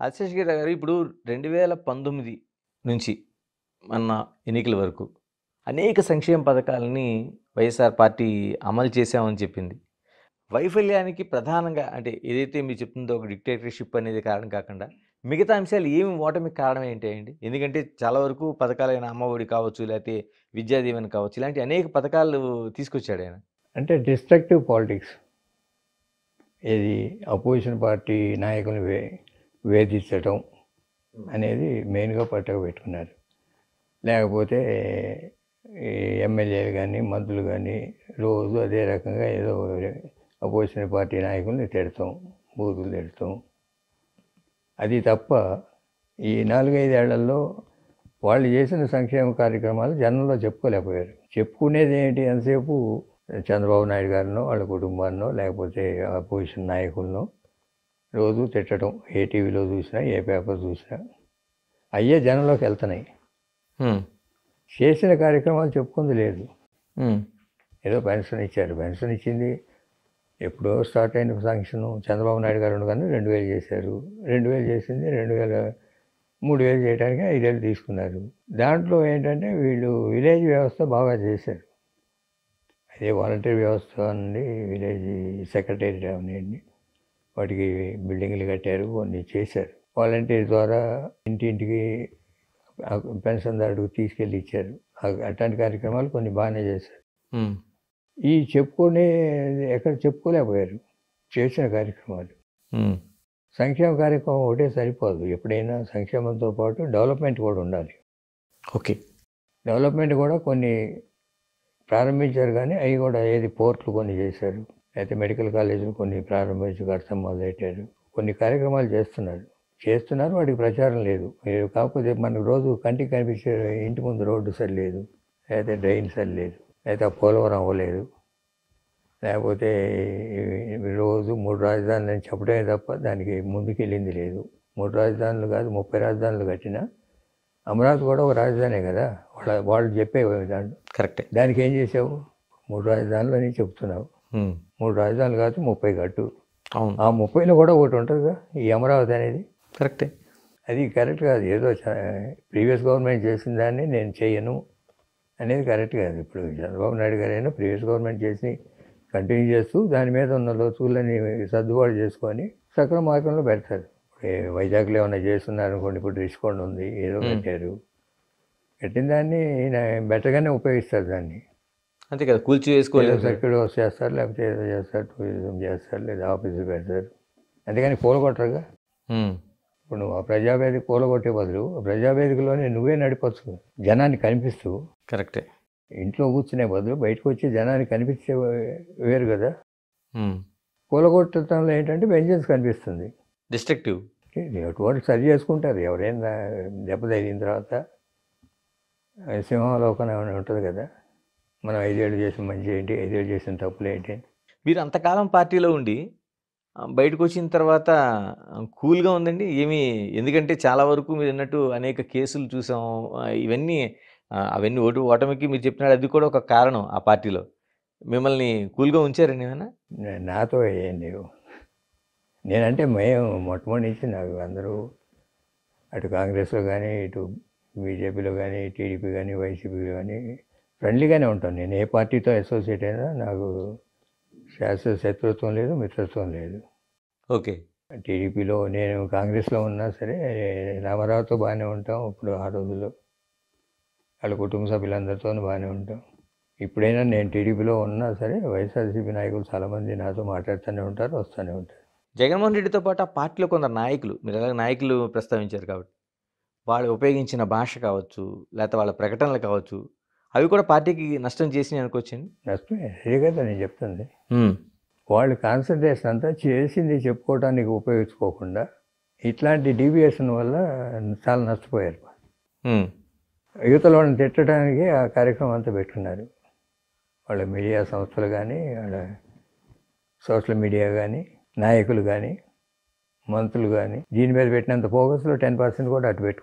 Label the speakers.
Speaker 1: ఆశీష్ గారు ఇప్పుడు 2019 నుంచి మొన్న ఎన్నికల వరకు అనేక సంక్షేమ పథకాలని వైఎస్ఆర్ పార్టీ అమలు చేశామని చెప్పింది. వైఫల్యానికి ప్రధానంగా అంటే ఏదైతే మీరు చెప్తుందో ఒక డిక్టేటర్‌షిప్ అనేది కారణం కాకుండా, మిగతా అంశాలు ఏమి ఓటమికి కారణం ఏంటండి? ఎందుకంటే చాలా వరకు పథకాలైన అమ్మఒడి కావచ్చు, లేతే విద్యా దీవెన కావచ్చు, ఇలాంటి అనేక పథకాలు తీసుకొచ్చాడాయన.
Speaker 2: అంటే డిస్ట్రక్టివ్ పాలిటిక్స్. ఏది అపోజిషన్ పార్టీ నాయకుల్ని వేధించటం అనేది మెయిన్‌గా పట్టుకు పెట్టుకున్నారు. లేకపోతే ఈ ఎమ్మెల్యేలు గానీ, మంత్రులు గానీ రోజు అదే రకంగా ఏదో అపోజిషన్ పార్టీ నాయకుల్ని తిడతాం, బూతులు తిడతాం. అది తప్ప ఈ 4, 5 ఏళ్లలో వాళ్ళు చేసిన సంక్షేమ కార్యక్రమాలు జనంలో చెప్పుకోలేకపోయారు. చెప్పుకునేది ఏంటి ఎంతసేపు చంద్రబాబు నాయుడు గారినో, వాళ్ళ కుటుంబాన్నో, లేకపోతే అపోజిషన్ నాయకులనో రోజు తిట్టడం. ఏ టీవీలో చూసినా, ఏ పేపర్ చూసినా అయ్యే జనంలోకి వెళ్తున్నాయి. చేసిన కార్యక్రమాలు చెప్పుకుంది లేదు. ఏదో పెన్షన్ ఇచ్చారు. పెన్షన్ ఇచ్చింది ఎప్పుడో స్టార్ట్ అయిన ఫంక్షను చంద్రబాబు నాయుడు గారు ఉండగానే 2000 చేశారు. 2000 చేసింది 3000 చేయడానికి 5 ఏళ్ళు తీసుకున్నారు. దాంట్లో ఏంటంటే వీళ్ళు విలేజ్ వ్యవస్థ బాగా చేశారు. అదే వాలంటీర్ వ్యవస్థ నుండి విలేజ్ సెక్రటేరియట్ అవన్నీ వాటికి బిల్డింగ్లు కట్టారు, కొన్ని చేశారు. వాలంటీర్ ద్వారా ఇంటింటికి పెన్షన్దారుడికి తీసుకెళ్ళి ఇచ్చారు. అట్లాంటి కార్యక్రమాలు కొన్ని బాగానే చేశారు. ఈ చెప్పుకునే ఎక్కడ చెప్పుకోలేకపోయారు చేసిన కార్యక్రమాలు. సంక్షేమ కార్యక్రమం ఒకటే సరిపోదు. ఎప్పుడైనా సంక్షేమంతో పాటు డెవలప్మెంట్ కూడా ఉండాలి.
Speaker 1: ఓకే.
Speaker 2: డెవలప్మెంట్ కూడా కొన్ని ప్రారంభించారు, కానీ అవి కూడా ఏది పోర్ట్లు కొన్ని చేశారు, అయితే మెడికల్ కాలేజీలు కొన్ని ప్రారంభించి కడతాం మొదలెట్టారు. కొన్ని కార్యక్రమాలు చేస్తున్నారు, వాటికి ప్రచారం లేదు. కాకపోతే మనకు రోజు కంటికి కనిపించే ఇంటి ముందు రోడ్డు సరిలేదు, లేకపోతే డ్రైన్ సరిలేదు, లేకపోతే పోలవరం అవ్వలేదు, లేకపోతే రోజు 3 రాజధానులు అని చెప్పడమే తప్ప దానికి ముందుకెళ్ళింది లేదు. 3 రాజధానులు కాదు 30 రాజధానులు కట్టినా అమరావతి కూడా ఒక రాజధానే కదా. వాళ్ళు చెప్పే దాంట్లో
Speaker 1: కరెక్టే.
Speaker 2: దానికి ఏం చేసావు? 3 రాజధానులు అని చెప్తున్నావు. 3 రాజధానులు కాదు 30 కట్టు.
Speaker 1: అవును.
Speaker 2: ఆ 30లో కూడా ఒకటి ఉంటుందిగా ఈ అమరావతి అనేది.
Speaker 1: కరెక్టే.
Speaker 2: అది కరెక్ట్ కాదు. ఏదో ప్రీవియస్ గవర్నమెంట్ చేసిన దాన్ని నేను చేయను అనేది కరెక్ట్ కాదు. ఇప్పుడు చంద్రబాబు నాయుడు గారైనా ప్రీవియస్ గవర్నమెంట్ చేసి కంటిన్యూ చేస్తూ దాని మీద ఉన్న లోతులని సర్దుబాటు చేసుకొని సక్రమ మార్గంలో పెడతారు. వైజాగ్లో ఏమైనా చేస్తున్నారనుకోండి, ఇప్పుడు రిషికొండ ఉంది, ఏదో కట్టారు. కట్టిన దాన్ని బెటర్గానే ఉపయోగిస్తారు దాన్ని.
Speaker 1: అంతే కదా, కూల్చి వేసుకోలేదు.
Speaker 2: సర్క్యూట్ హౌస్ చేస్తారు, లేకపోతే ఏదో చేస్తారు, టూరిజం చేస్తారు, లేదా ఆఫీసులు పెడతారు. అంతేగాని కూలగొట్టరుగా. ఇప్పుడు నువ్వు ఆ ప్రజావేదిక కూలగొట్టే బదులు ప్రజావేదికలోనే నువ్వే నడిపొచ్చు, జనాన్ని కనిపిస్తూ.
Speaker 1: కరెక్టే. ఇంట్లో
Speaker 2: కూర్చునే బదులు బయటకు వచ్చి జనాన్ని కనిపించే వేరు కదా. కూలగొట్టడంలో ఏంటంటే వెంజన్స్ కనిపిస్తుంది.
Speaker 1: డిస్ట్రక్టివ్.
Speaker 2: అటువంటి సరి చేసుకుంటారు ఎవరైనా దెబ్బ తగిలిన తర్వాత. సింహావలోకనం ఏమైనా ఉంటుంది కదా, మనం 5 ఏళ్ళు చేసిన మంచి ఏంటి, 5 ఏళ్ళు చేసిన తప్పులు ఏంటి.
Speaker 1: మీరు అంతకాలం పార్టీలో ఉండి బయటకు వచ్చిన తర్వాత కూల్గా ఉందండి ఏమి? ఎందుకంటే చాలా వరకు మీరు అన్నట్టు అనేక కేసులు చూసాం. ఇవన్నీ అవన్నీ ఓటమికి మీరు చెప్పినాడు, అది కూడా ఒక కారణం ఆ పార్టీలో. మిమ్మల్ని కూల్గా ఉంచారండి ఏమైనా?
Speaker 2: నాతో ఏం లేవు. నేనంటే మేము మొట్టమొదటి నుంచి నాకు అందరూ అటు కాంగ్రెస్లో కానీ, ఇటు బీజేపీలో కానీ, టీడీపీ కానీ, వైసీపీలో కానీ ఫ్రెండ్లీగానే ఉంటాను. నేను ఏ పార్టీతో అసోసియేట్ అయినా నాకు శాశ్వత శత్రుత్వం లేదు, మిత్రత్వం లేదు.
Speaker 1: ఓకే.
Speaker 2: టీడీపీలో నేను కాంగ్రెస్లో ఉన్నా సరే రామారావుతో బాగానే ఉంటాం. ఇప్పుడు ఆ రోజుల్లో వాళ్ళ కుటుంబ సభ్యులందరితో బాగానే ఉంటాం. ఇప్పుడైనా నేను టీడీపీలో ఉన్నా సరే వైఎస్ఆర్సీపీ నాయకులు చాలామంది నాతో మాట్లాడుతూనే ఉంటారు, వస్తూనే ఉంటారు.
Speaker 1: జగన్మోహన్ రెడ్డితో పాటు ఆ పార్టీలో కొందరు నాయకులు, మీరు అలాగే నాయకులు ప్రస్తావించారు కాబట్టి, వాళ్ళు ఉపయోగించిన భాష కావచ్చు, లేకపోతే వాళ్ళ ప్రకటనలు కావచ్చు, అవి కూడా పార్టీకి నష్టం చేసినాయి అనుకోవచ్చండి.
Speaker 2: నష్టమే, అదే కదా నేను చెప్తుంది. వాళ్ళు కాన్సన్ట్రేషన్ అంతా చేసింది చెప్పుకోవడానికి ఉపయోగించుకోకుండా ఇట్లాంటి డీవియేషన్ వల్ల చాలా నష్టపోయారు. యువతలో వాళ్ళని తిట్టడానికి ఆ కార్యక్రమం అంతా పెట్టుకున్నారు. వాళ్ళ మీడియా సంస్థలు కానీ, వాళ్ళ సోషల్ మీడియా కానీ, నాయకులు కానీ, మంత్రులు కానీ దీని మీద పెట్టినంత ఫోకస్లో 10% కూడా అటు పెట్టుకో